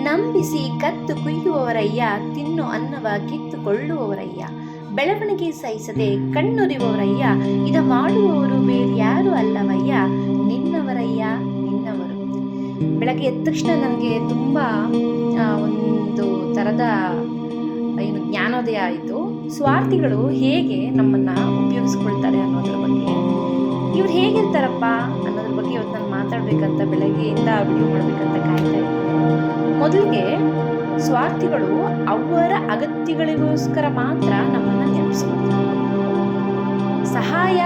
ನಂಬಿಸಿ ಕತ್ತು ಕುಯ್ಯುವವರಯ್ಯ, ತಿನ್ನು ಅನ್ನವ ಕಿತ್ತುಕೊಳ್ಳುವವರಯ್ಯ, ಬೆಳವಣಿಗೆ ಸಹಿಸದೆ ಕಣ್ಣುರಿಯುವವರಯ್ಯ, ಇದ ಮಾಡುವವರು ಬೇರ್ಯಾರು ಅಲ್ಲವಯ್ಯ, ನಿನ್ನವರಯ್ಯ ನಿನ್ನವರು. ಬೆಳಗ್ಗೆ ಎದ್ದ ತಕ್ಷಣ ನನಗೆ ತುಂಬ ಒಂದು ಥರದ ಜ್ಞಾನೋದಯ ಆಯಿತು. ಸ್ವಾರ್ಥಿಗಳು ಹೇಗೆ ನಮ್ಮನ್ನು ಉಪಯೋಗಿಸ್ಕೊಳ್ತಾರೆ ಅನ್ನೋದ್ರ ಬಗ್ಗೆ, ಇವ್ರು ಹೇಗಿರ್ತಾರಪ್ಪ ಅನ್ನೋದ್ರ ಬಗ್ಗೆ ಇವತ್ತು ನಾನು ಮಾತಾಡಬೇಕಂತ ಬೆಳಗ್ಗೆಯಿಂದ ವಿಡಿಯೋ ಮಾಡಬೇಕಂತ ಕಾಯ್ತಾ ಇದ್ದೀನಿ. ಮೊದಲಿಗೆ ಸ್ವಾರ್ಥಿಗಳು ಅವರ ಅಗತ್ಯಗಳಿಗೋಸ್ಕರ ಮಾತ್ರ ನಮ್ಮನ್ನು ನೆನಪಿಸ್ಕೊಳ್ತಾರೆ. ಸಹಾಯ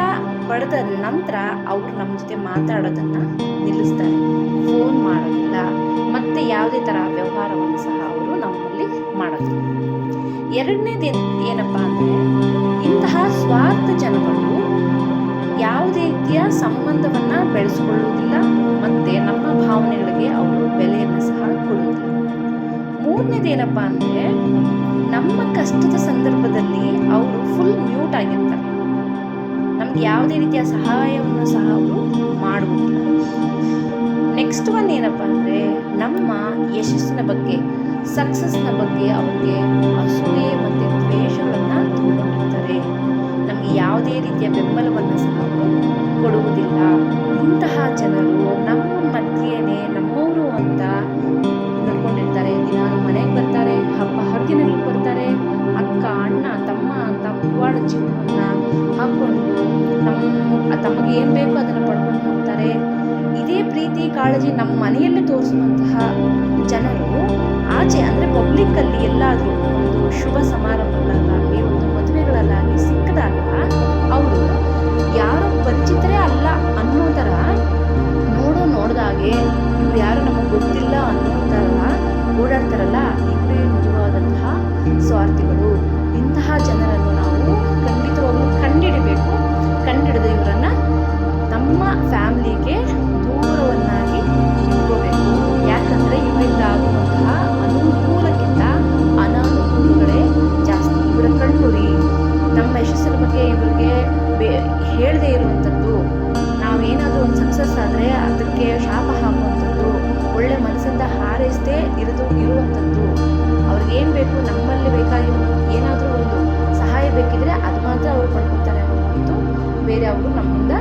ಪಡೆದ ನಂತರ ಅವರು ನಮ್ಮ ಜೊತೆ ಮಾತಾಡೋದನ್ನು ನಿಲ್ಲಿಸ್ತಾರೆ, ಫೋನ್ ಮಾಡೋದಿಲ್ಲ, ಮತ್ತೆ ಯಾವುದೇ ಥರ ವ್ಯವಹಾರವನ್ನು ಸಹ ಅವರು ನಮ್ಮಲ್ಲಿ ಮಾಡೋದಿಲ್ಲ. ಎರಡನೇದು ಏನಪ್ಪ ಅಂದರೆ, ಇಂತಹ ಸ್ವಾರ್ಥ ಜನಗಳು ಯಾವುದೇ ರೀತಿಯ ಸಂಬಂಧವನ್ನು ಬೆಳೆಸ್ಕೊಳ್ಳುವುದಿಲ್ಲ ಮತ್ತು ನಮ್ಮ ಭಾವನೆಗಳಿಗೆ ಅವರು ಬೆಲೆಯನ್ನು ಸಹ ಕೊಡುವುದಿಲ್ಲ. ಮೂರನೇದೇನಪ್ಪ ಅಂದರೆ, ನಮ್ಮ ಕಷ್ಟದ ಸಂದರ್ಭದಲ್ಲಿ ಅವರು ಫುಲ್ ಮ್ಯೂಟ್ ಆಗಿರ್ತಾರೆ, ನಮ್ಗೆ ಯಾವುದೇ ರೀತಿಯ ಸಹಾಯವನ್ನು ಸಹ ಅವರು ಮಾಡುವುದಿಲ್ಲ. ನೆಕ್ಸ್ಟ್ ಒನ್ ಏನಪ್ಪ ಅಂದರೆ, ನಮ್ಮ ಯಶಸ್ಸಿನ ಬಗ್ಗೆ, ಸಕ್ಸಸ್ನ ಬಗ್ಗೆ ಅವರಿಗೆ ಅಸೂಯೆ ಮತ್ತು ದ್ವೇಷಗಳನ್ನು ತುಂಬಿಕೊಂಡಿರ್ತಾರೆ. ನಮಗೆ ಯಾವುದೇ ರೀತಿಯ ಬೆಂಬಲವನ್ನು ಸಹ ಅವರು ಕೊಡುವುದಿಲ್ಲ. ಇಂತಹ ಜನರು ನಮ್ಮ ಮಧ್ಯೆಯೇ ನಮ್ಮವರು ಅಂತ ನಡ್ಕೊಂಡಿರ್ತಾರೆ. ದಿನಾನು ಮನೆಗೆ ಬರ್ತಾರೆ, ಹಬ್ಬ ಹರಿದಿನಗಳಿಗೆ ಬರ್ತಾರೆ, ಅಕ್ಕ ಅಣ್ಣ ತಮ್ಮ ಅಂತ ಮುಖವಾಡ ಜೀವನವನ್ನು ಹಾಕ್ಕೊಂಡು ತಮಗೆ ಏನು ಬೇಕೋ ಅದನ್ನು ಪಡ್ಕೊಂಡು ಹೋಗ್ತಾರೆ. ಇದೇ ಪ್ರೀತಿ ಕಾಳಜಿ ನಮ್ಮ ಮನೆಯಲ್ಲೇ ತೋರಿಸುವಂತಹ ಜನರು ಆಚೆ ಅಂದರೆ ಪಬ್ಲಿಕ್ಕಲ್ಲಿ ಎಲ್ಲಾದರೂ ಒಂದು ಶುಭ ಸಮಾರಂಭಗಳಲ್ಲಾಗಲಿ ಒಂದು ಮದುವೆಗಳಲ್ಲಾಗಲಿ ಸಿಕ್ಕಿದಾಗ ಅವರು ಯಾರೋ ಪರಿಚಿತರೇ ಅಲ್ಲ ಅನ್ನೋ ಥರ ನೋಡ್ದಾಗೆ ಇವ್ರು ಯಾರು ನಮಗೆ ಗೊತ್ತಿಲ್ಲ ಅನ್ನೋ ಥರ ಓಡಾಡ್ತಾರಲ್ಲ, ಇವರೇ ನಿಜವಾದಂತಹ ಸ್ವಾರ್ಥಿಗಳು. ಇಂತಹ ಜನರನ್ನು ನಾವು ಖಂಡಿತವಾಗ್ಲೂ ಕಂಡಿಡಬೇಕು. ಕಂಡಿಡಿದು ಇವರನ್ನು ನಮ್ಮ ಫ್ಯಾಮ್ಲಿಗೆ ದೂರವನ್ನಾಗಿ ಇಟ್ಕೋಬೇಕು. ಯಾಕಂದರೆ ಇವರಿಂದ ಆಗುವಂತಹ ಅನುಕೂಲಕ್ಕಿಂತ ಅನಾನುಕೂಲಗಳೇ ಜಾಸ್ತಿ. ಇವರ ಕಣ್ಣುರಿ ನಮ್ಮ ಯಶಸ್ಸಿನ ಬಗ್ಗೆ ಇವರಿಗೆ ಹೇಳದೇ ಇರುವಂಥದ್ದು, ನಾವೇನಾದರೂ ಒಂದು ಸಕ್ಸಸ್ ಆದರೆ ಅದಕ್ಕೆ ಶಾಪ ಹಾಕುವಂಥದ್ದು, ಒಳ್ಳೆ ಮನಸ್ಸಿಂದ ಹಾರೈಸದೆ ಇರುವಂಥದ್ದು. ಅವ್ರಿಗೇನು ಬೇಕು, ನಮ್ಮಲ್ಲಿ ಬೇಕಾಗಿರೋ ಏನಾದರೂ ಒಂದು ಸಹಾಯ ಬೇಕಿದ್ರೆ ಅದು ಮಾತ್ರ ಅವರು ಪಡ್ಕೊತಾರೆ ಅನ್ನೋ ಹೊರತು ಬೇರೆ ಅವರು ನಮ್ಮಿಂದ